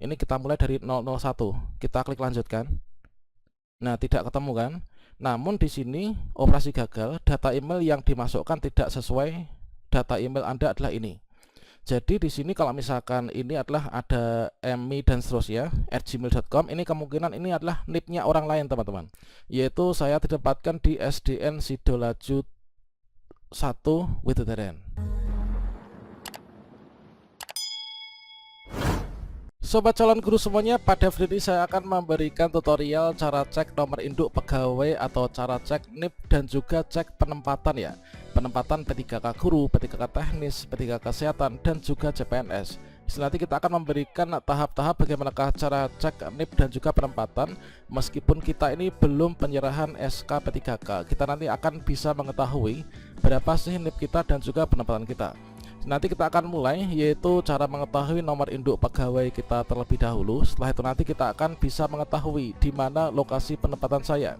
Ini kita mulai dari 001. Kita klik lanjutkan. Nah, tidak ketemu kan? Namun di sini operasi gagal, data email yang dimasukkan tidak sesuai data email Anda adalah ini. Jadi di sini kalau misalkan ini adalah ada Emmy dan seterusnya @gmail.com, ini kemungkinan ini adalah NIP-nya orang lain teman-teman. Yaitu saya didapatkan di SDN Sidolaju 1 Widodaren. Sobat calon guru semuanya, pada video ini saya akan memberikan tutorial cara cek nomor induk pegawai atau cara cek NIP dan juga cek penempatan ya. Penempatan P3K guru, P3K teknis, P3K kesehatan dan juga CPNS. Nanti kita akan memberikan tahap-tahap bagaimanakah cara cek NIP dan juga penempatan. Meskipun kita ini belum penyerahan SK P3K, kita nanti akan bisa mengetahui berapa sih NIP kita dan juga penempatan kita. Nanti kita akan mulai, yaitu cara mengetahui nomor induk pegawai kita terlebih dahulu. Setelah itu nanti kita akan bisa mengetahui di mana lokasi penempatan saya.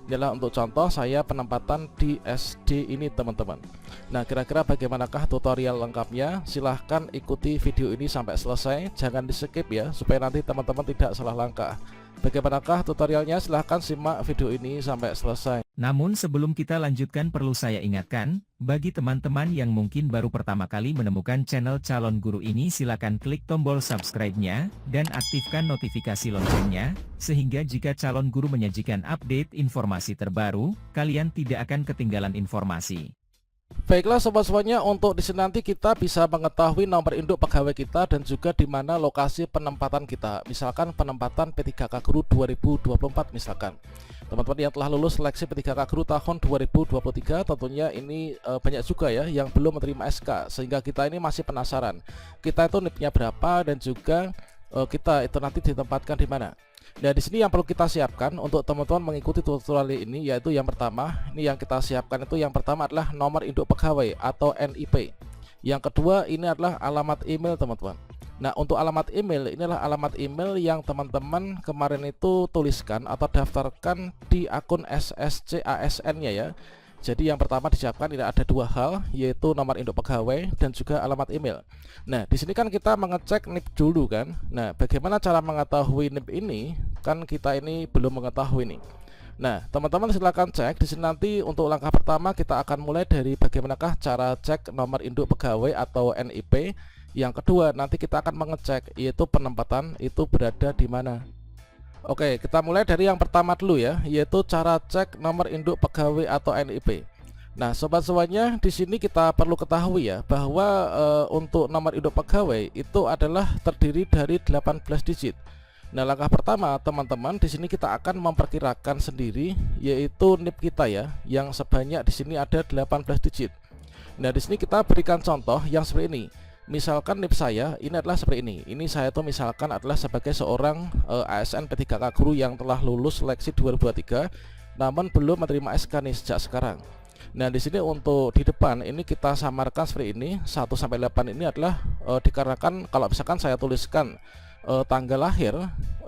Inilah untuk contoh saya penempatan di SD ini teman-teman. Nah, kira-kira bagaimanakah tutorial lengkapnya? Silahkan ikuti video ini sampai selesai, jangan di skip ya, supaya nanti teman-teman tidak salah langkah. Bagaimanakah tutorialnya? Silahkan simak video ini sampai selesai. Namun sebelum kita lanjutkan, perlu saya ingatkan, bagi teman-teman yang mungkin baru pertama kali menemukan channel Calon Guru ini, silakan klik tombol subscribe-nya, dan aktifkan notifikasi loncengnya, sehingga jika Calon Guru menyajikan update informasi terbaru, kalian tidak akan ketinggalan informasi. Baiklah sobat semuanya, untuk di sini nanti kita bisa mengetahui nomor induk pegawai kita dan juga di mana lokasi penempatan kita. Misalkan penempatan P3K Guru 2024 misalkan. Teman-teman yang telah lulus seleksi P3K Guru tahun 2023 tentunya ini banyak juga ya yang belum menerima SK, sehingga kita ini masih penasaran. Kita itu NIP-nya berapa dan juga kita itu nanti ditempatkan di mana. Nah, di sini yang perlu kita siapkan untuk teman-teman mengikuti tutorial ini, yaitu yang pertama, ini yang kita siapkan itu yang pertama adalah nomor induk pegawai atau NIP. Yang kedua ini adalah alamat email teman-teman. Nah, untuk alamat email, inilah alamat email yang teman-teman kemarin itu tuliskan atau daftarkan di akun SSCASN-nya ya. Jadi yang pertama disiapkan ini ada dua hal, yaitu nomor induk pegawai dan juga alamat email. Nah, di sini kan kita mengecek NIP dulu kan. Nah, bagaimana cara mengetahui NIP ini? Kan kita ini belum mengetahui nih. Nah, teman-teman silakan cek di sini nanti. Untuk langkah pertama kita akan mulai dari bagaimanakah cara cek nomor induk pegawai atau NIP. Yang kedua nanti kita akan mengecek yaitu penempatan itu berada di mana. Oke, kita mulai dari yang pertama dulu ya, yaitu cara cek nomor induk pegawai atau NIP. Nah, sobat semuanya, di sini kita perlu ketahui ya bahwa untuk nomor induk pegawai itu adalah terdiri dari 18 digit. Nah, langkah pertama teman-teman, di sini kita akan memperkirakan sendiri yaitu NIP kita ya, yang sebanyak di sini ada 18 digit. Nah, di sini kita berikan contoh yang seperti ini. Misalkan NIP saya ini adalah seperti ini. Ini saya tuh misalkan adalah sebagai seorang ASN P3K Guru yang telah lulus seleksi 2023 namun belum menerima SK nih sejak sekarang. Nah, di sini untuk di depan ini kita samarkan seperti ini. 1 sampai 8 ini adalah dikarenakan kalau misalkan saya tuliskan tanggal lahir,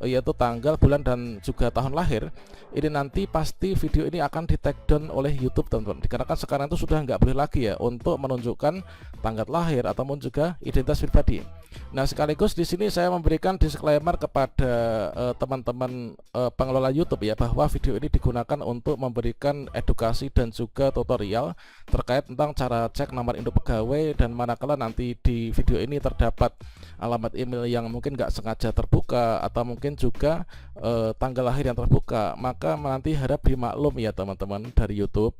yaitu tanggal, bulan dan juga tahun lahir, ini nanti pasti video ini akan di take down oleh YouTube teman-teman. Dikarenakan sekarang itu sudah nggak boleh lagi ya untuk menunjukkan tanggal lahir ataupun juga identitas pribadi. Nah, sekaligus di sini saya memberikan disclaimer kepada teman-teman pengelola YouTube ya, bahwa video ini digunakan untuk memberikan edukasi dan juga tutorial terkait tentang cara cek nomor induk pegawai, dan manakala nanti di video ini terdapat alamat email yang mungkin nggak sengaja terbuka atau mungkin juga tanggal lahir yang terbuka, maka nanti harap dimaklum ya teman-teman dari YouTube.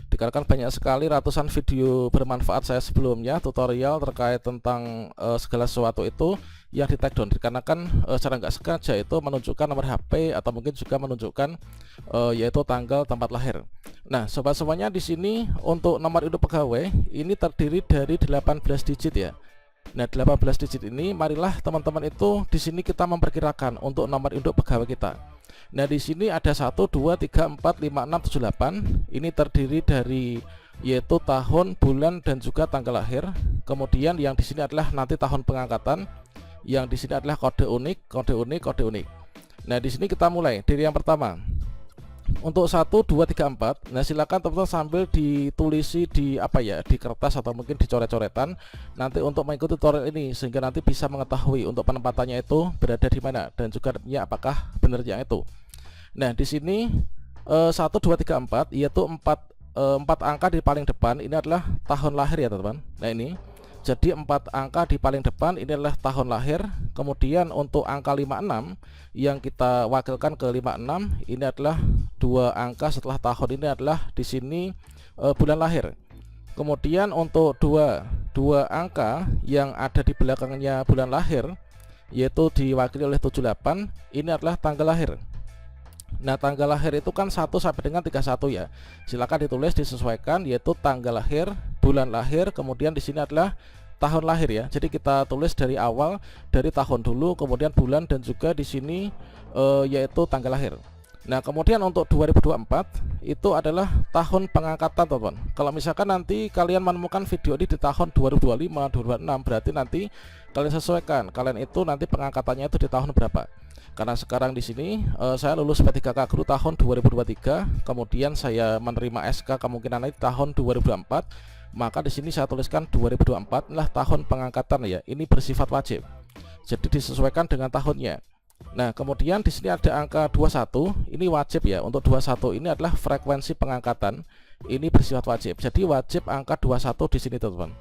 Dikarenakan banyak sekali ratusan video bermanfaat saya sebelumnya, tutorial terkait tentang segala sesuatu itu yang di take down, dikarenakan secara nggak sengaja itu menunjukkan nomor HP atau mungkin juga menunjukkan yaitu tanggal tempat lahir. Nah, sobat semuanya, di sini untuk nomor induk pegawai ini terdiri dari 18 digit ya. Nah, 18 digit ini marilah teman-teman itu di sini kita memperkirakan untuk nomor induk pegawai kita. Nah, di sini ada 1 2 3 4 5 6 7 8. Ini terdiri dari yaitu tahun, bulan dan juga tanggal lahir. Kemudian yang di sini adalah nanti tahun pengangkatan. Yang di sini adalah kode unik, kode unik, kode unik. Nah, di sini kita mulai dari yang pertama. untuk 1 2 3 4. Nah, silakan teman-teman sambil ditulisi di apa ya, di kertas atau mungkin dicoret-coretan nanti untuk mengikuti tutorial ini, sehingga nanti bisa mengetahui untuk penempatannya itu berada di mana dan juga ya apakah benar yang itu. Nah, di sini 1 2 3 4 yaitu 4 angka di paling depan ini adalah tahun lahir ya teman-teman. Nah, ini jadi 4 angka di paling depan ini adalah tahun lahir. Kemudian untuk angka 56 yang kita wakilkan ke 56 ini adalah 2 angka setelah tahun, ini adalah di sini bulan lahir. Kemudian untuk dua angka yang ada di belakangnya bulan lahir yaitu diwakili oleh 78, ini adalah tanggal lahir. Nah, tanggal lahir itu kan 1 sampai dengan 31 ya. Silakan ditulis disesuaikan yaitu tanggal lahir, bulan lahir, kemudian di sini adalah tahun lahir ya. Jadi kita tulis dari awal, dari tahun dulu, kemudian bulan dan juga di sini yaitu tanggal lahir. Nah, kemudian untuk 2024 itu adalah tahun pengangkatan teman-teman. Kalau misalkan nanti kalian menemukan video ini di tahun 2025, 2026, berarti nanti kalian sesuaikan. Kalian itu nanti pengangkatannya itu di tahun berapa? Karena sekarang di sini saya lulus P3K Guru tahun 2023, kemudian saya menerima SK kemungkinan nanti tahun 2024, maka di sini saya tuliskan 2024 adalah tahun pengangkatan ya. Ini bersifat wajib. Jadi disesuaikan dengan tahunnya. Nah, kemudian di sini ada angka 21, ini wajib ya. Untuk 21 ini adalah frekuensi pengangkatan. Ini bersifat wajib. Jadi wajib angka 21 di sini teman-teman.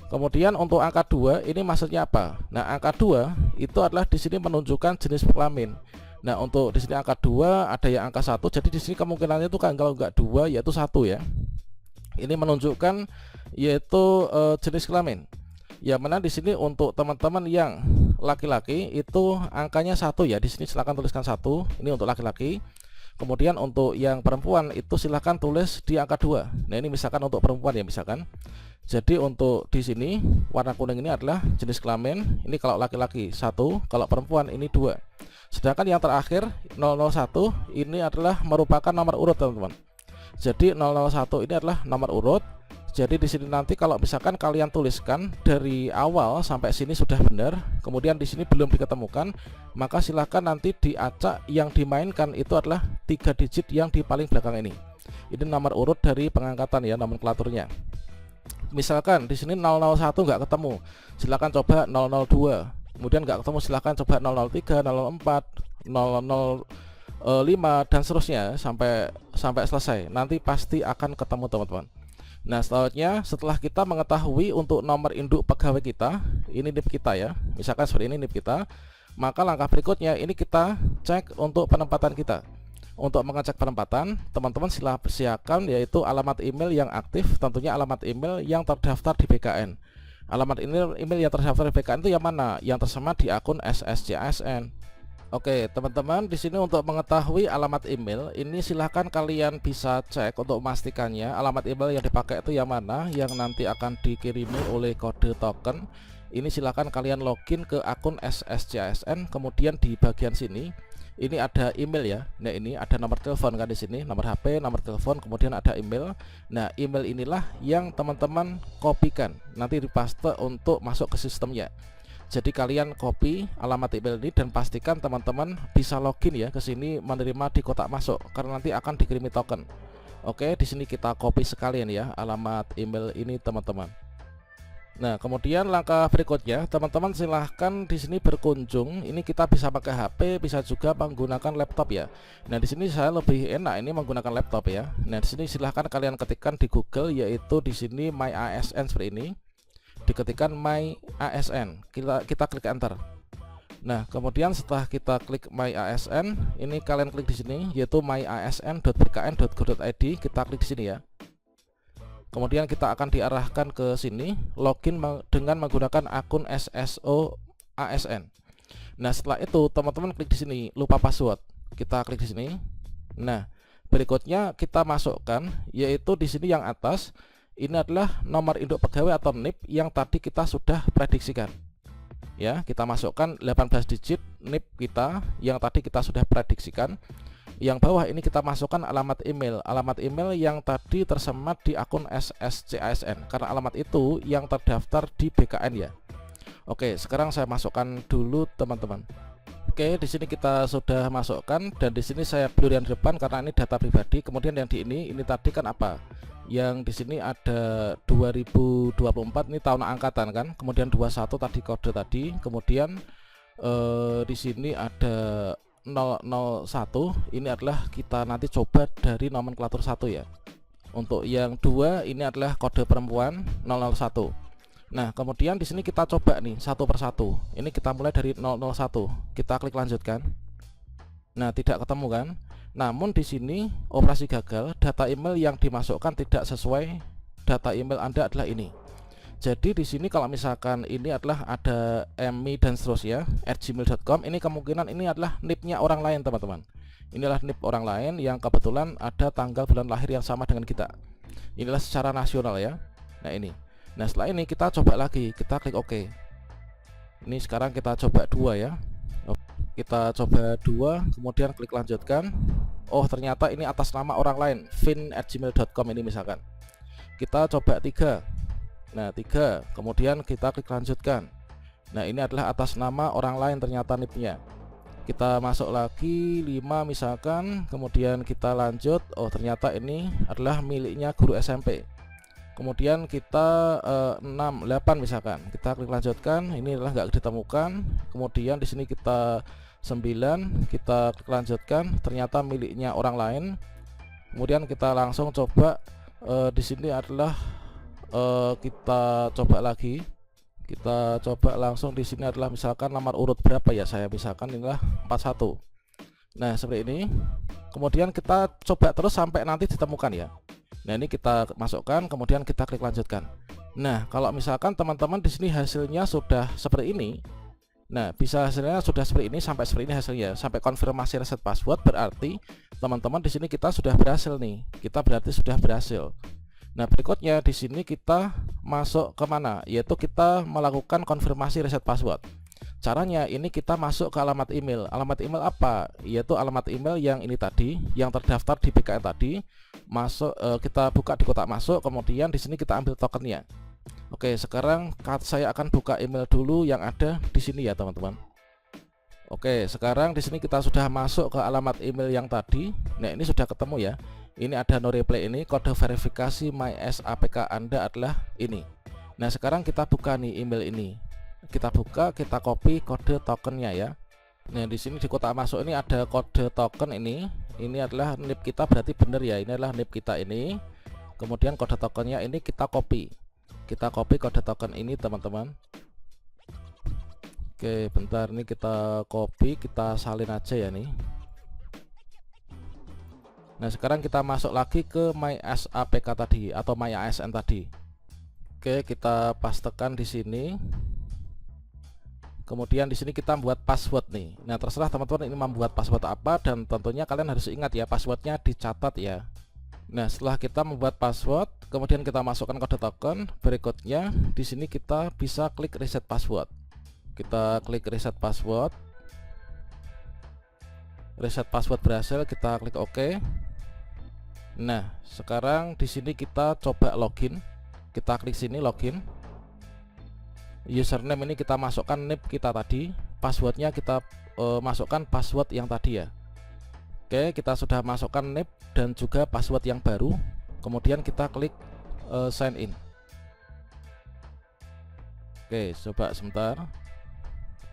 Kemudian untuk angka 2 ini maksudnya apa? Nah, angka 2 itu adalah di sini menunjukkan jenis kelamin. Nah, untuk di sini angka 2 ada yang angka 1. Jadi di sini kemungkinannya itu kan kalau enggak 2 yaitu 1 ya. Ini menunjukkan yaitu jenis kelamin. Ya, mana di sini untuk teman-teman yang laki-laki itu angkanya 1 ya. Di sini silakan tuliskan 1. Ini untuk laki-laki. Kemudian untuk yang perempuan itu silahkan tulis di angka 2. Nah, ini misalkan untuk perempuan ya misalkan. Jadi untuk di sini warna kuning ini adalah jenis kelamin. Ini kalau laki-laki 1, kalau perempuan ini 2. Sedangkan yang terakhir 001 ini adalah merupakan nomor urut teman-teman. Jadi 001 ini adalah nomor urut. Jadi di sini nanti kalau misalkan kalian tuliskan dari awal sampai sini sudah benar, kemudian di sini belum diketemukan, maka silahkan nanti diacak yang dimainkan itu adalah 3 digit yang di paling belakang ini. Ini nomor urut dari pengangkatan ya, nomenklaturnya. Misalkan di sini 001 nggak ketemu, silahkan coba 002. Kemudian nggak ketemu, silahkan coba 003, 004, 005 dan seterusnya sampai selesai. Nanti pasti akan ketemu teman-teman. Nah, selanjutnya setelah kita mengetahui untuk nomor induk pegawai kita, ini NIP kita ya, misalkan seperti ini NIP kita, maka langkah berikutnya ini kita cek untuk penempatan kita. Untuk mengecek penempatan, teman-teman silakan yaitu alamat email yang aktif, tentunya alamat email yang terdaftar di BKN. Alamat email yang terdaftar di BKN itu yang mana? Yang tersemat di akun SSCASN. Oke, teman-teman, di sini untuk mengetahui alamat email ini silahkan kalian bisa cek untuk memastikannya alamat email yang dipakai itu yang mana, yang nanti akan dikirimi oleh kode token. Ini silahkan kalian login ke akun SSCASN, kemudian di bagian sini ini ada email ya. Nah, ini ada nomor telepon kan di sini, nomor HP, nomor telepon, kemudian ada email. Nah, email inilah yang teman-teman kopikan, nanti dipaste untuk masuk ke sistemnya. Jadi kalian copy alamat email ini dan pastikan teman-teman bisa login ya ke sini menerima di kotak masuk karena nanti akan dikirimi token. Oke, di sini kita copy sekalian ya alamat email ini teman-teman. Nah, kemudian langkah berikutnya teman-teman silahkan di sini berkunjung. Ini kita bisa pakai HP, bisa juga menggunakan laptop ya. Nah, di sini saya lebih enak ini menggunakan laptop ya. Nah, di sini silahkan kalian ketikkan di Google yaitu di sini My ASN seperti ini. Diketikkan My ASN, kita klik enter. Nah, kemudian setelah kita klik My ASN, ini kalian klik di sini yaitu myasn.bkn.go.id, kita klik di sini ya. Kemudian kita akan diarahkan ke sini, login dengan menggunakan akun SSO ASN. Nah, setelah itu teman-teman klik di sini, lupa password. Kita klik di sini. Nah, berikutnya kita masukkan yaitu di sini yang atas. Ini adalah nomor induk pegawai atau NIP yang tadi kita sudah prediksikan. Ya, kita masukkan 18 digit NIP kita yang tadi kita sudah prediksikan. Yang bawah ini kita masukkan alamat email yang tadi tersemat di akun SSCASN karena alamat itu yang terdaftar di BKN ya. Oke, sekarang saya masukkan dulu teman-teman. Oke, di sini kita sudah masukkan, dan di sini saya blur yang di depan karena ini data pribadi. Kemudian yang di ini tadi kan apa? Yang di sini ada 2024, ini tahun angkatan kan. Kemudian 21 tadi kode tadi. Kemudian di sini ada 001, ini adalah kita nanti coba dari nomenklatur 1 ya. Untuk yang 2 ini adalah kode perempuan 001. Nah, kemudian di sini kita coba nih satu persatu. Ini kita mulai dari 001. Kita klik lanjutkan. Nah, tidak ketemu kan? Namun di sini operasi gagal, data email yang dimasukkan tidak sesuai data email Anda adalah ini. Jadi di sini kalau misalkan ini adalah ada Emmy dan seterusnya @gmail.com, ini kemungkinan ini adalah NIP-nya orang lain, teman-teman. Inilah NIP orang lain yang kebetulan ada tanggal bulan lahir yang sama dengan kita. Inilah secara nasional ya. Nah, ini. Nah, setelah ini kita coba lagi, kita klik OK. Ini sekarang kita coba 2 ya. Kita coba 2, kemudian klik lanjutkan. Oh, ternyata ini atas nama orang lain, vin@gmail.com ini misalkan. Kita coba 3. Nah, 3, kemudian kita klik lanjutkan. Nah, ini adalah atas nama orang lain ternyata NIP-nya. Kita masuk lagi 5 misalkan, kemudian kita lanjut. Oh, ternyata ini adalah miliknya guru SMP. Kemudian kita 6, 8 misalkan. Kita klik lanjutkan, ini adalah nggak ditemukan. Kemudian di sini kita 9, kita klik lanjutkan, ternyata miliknya orang lain. Kemudian kita langsung coba di sini adalah kita coba lagi. Kita coba langsung di sini adalah misalkan nomor urut berapa ya, saya misalkan inilah 41. Nah, seperti ini. Kemudian kita coba terus sampai nanti ditemukan ya. Nah, ini kita masukkan, kemudian kita klik lanjutkan. Nah, kalau misalkan teman-teman di sini hasilnya sudah seperti ini, nah bisa hasilnya sudah seperti ini, sampai seperti ini hasilnya, sampai konfirmasi reset password, berarti teman-teman di sini kita sudah berhasil nih. Kita berarti sudah berhasil. Nah, berikutnya di sini kita masuk ke mana? Yaitu kita melakukan konfirmasi reset password. Caranya ini kita masuk ke alamat email. Alamat email apa? Yaitu alamat email yang ini tadi, yang terdaftar di BKN tadi. Masuk, kita buka di kotak masuk, kemudian di sini kita ambil tokennya. Oke, sekarang saya akan buka email dulu yang ada di sini ya, teman-teman. Oke, sekarang di sini kita sudah masuk ke alamat email yang tadi. Nah, ini sudah ketemu ya. Ini ada no reply, ini kode verifikasi MySAPK Anda adalah ini. Nah, sekarang kita buka nih email ini. Kita buka, kita copy kode tokennya ya. Nah, di sini di kotak masuk ini ada kode token ini. Ini adalah NIP kita, berarti benar ya. Ini adalah NIP kita ini. Kemudian kode tokennya ini kita copy. Kita copy kode token ini, teman-teman. Oke, bentar, ini kita copy, kita salin aja ya nih. Nah, sekarang kita masuk lagi ke MySAPK tadi atau MyASN tadi. Oke, kita pastekan di sini. Kemudian di sini kita membuat password nih. Nah, terserah teman-teman ini membuat password apa, dan tentunya kalian harus ingat ya, passwordnya dicatat ya. Nah, setelah kita membuat password, kemudian kita masukkan kode token. Berikutnya di sini kita bisa klik reset password. Kita klik reset password. Reset password berhasil, kita klik OK. Nah, sekarang di sini kita coba login. Kita klik sini login. Username ini kita masukkan NIP kita tadi, passwordnya kita masukkan password yang tadi ya. Oke, kita sudah masukkan NIP dan juga password yang baru. Kemudian kita klik sign in. Oke, coba sebentar.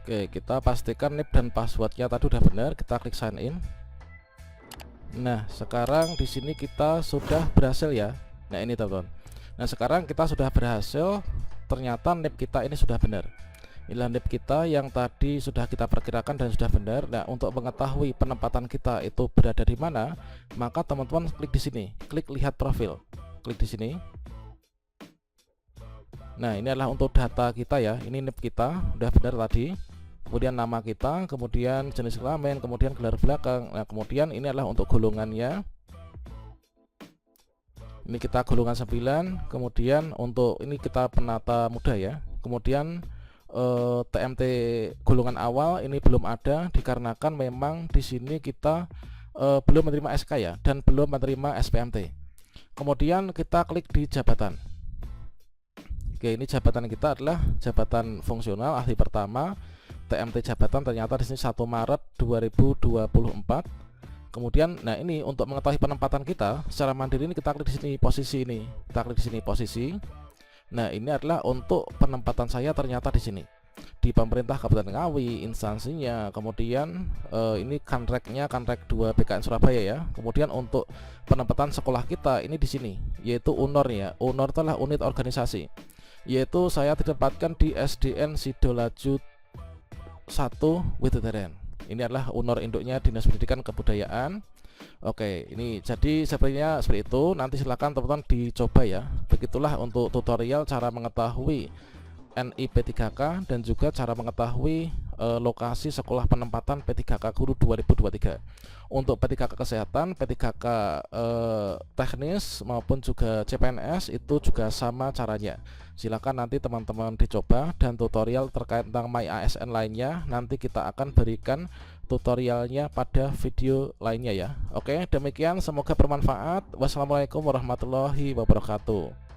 Oke, kita pastikan NIP dan passwordnya tadi udah benar. Kita klik sign in. Nah, sekarang di sini kita sudah berhasil ya. Nah, ini teman-teman. Nah, sekarang kita sudah berhasil. Ternyata NIP kita ini sudah benar. Inilah NIP kita yang tadi sudah kita perkirakan dan sudah benar. Nah, untuk mengetahui penempatan kita itu berada di mana, maka teman-teman klik di sini, klik lihat profil, klik di sini. Nah, ini adalah untuk data kita ya. Ini NIP kita udah benar tadi. Kemudian nama kita, kemudian jenis kelamin, kemudian gelar belakang. Nah, kemudian ini adalah untuk golongannya. Ini kita golongan 9. Kemudian untuk ini kita penata muda ya. Kemudian TMT golongan awal ini belum ada dikarenakan memang di sini kita belum menerima SK ya, dan belum menerima SPMT. Kemudian kita klik di jabatan. Oke, ini jabatan kita adalah jabatan fungsional ahli pertama. TMT jabatan ternyata di sini 1 Maret 2024. Kemudian nah ini untuk mengetahui penempatan kita secara mandiri ini kita klik di sini posisi ini. Kita klik di sini posisi. Nah, ini adalah untuk penempatan saya ternyata di sini. Di pemerintah Kabupaten Ngawi, instansinya, kemudian ini kanreknya kanrek 2 BKN Surabaya ya. Kemudian untuk penempatan sekolah kita ini di sini, yaitu UNOR ya. UNOR adalah unit organisasi. Yaitu saya ditempatkan di SDN Sidolaju 1 Widodaren. Ini adalah UNOR induknya Dinas Pendidikan Kebudayaan. Oke, ini jadi sepertinya seperti itu. Nanti silakan teman-teman dicoba ya. Begitulah untuk tutorial cara mengetahui NIP 3K dan juga cara mengetahui lokasi sekolah penempatan P3K Guru 2023. Untuk P3K Kesehatan, P3K Teknis maupun juga CPNS itu juga sama caranya. Silakan nanti teman-teman dicoba, dan tutorial terkait tentang MyASN lainnya nanti kita akan berikan tutorialnya pada video lainnya ya. Oke, demikian, semoga bermanfaat. Wassalamualaikum warahmatullahi wabarakatuh.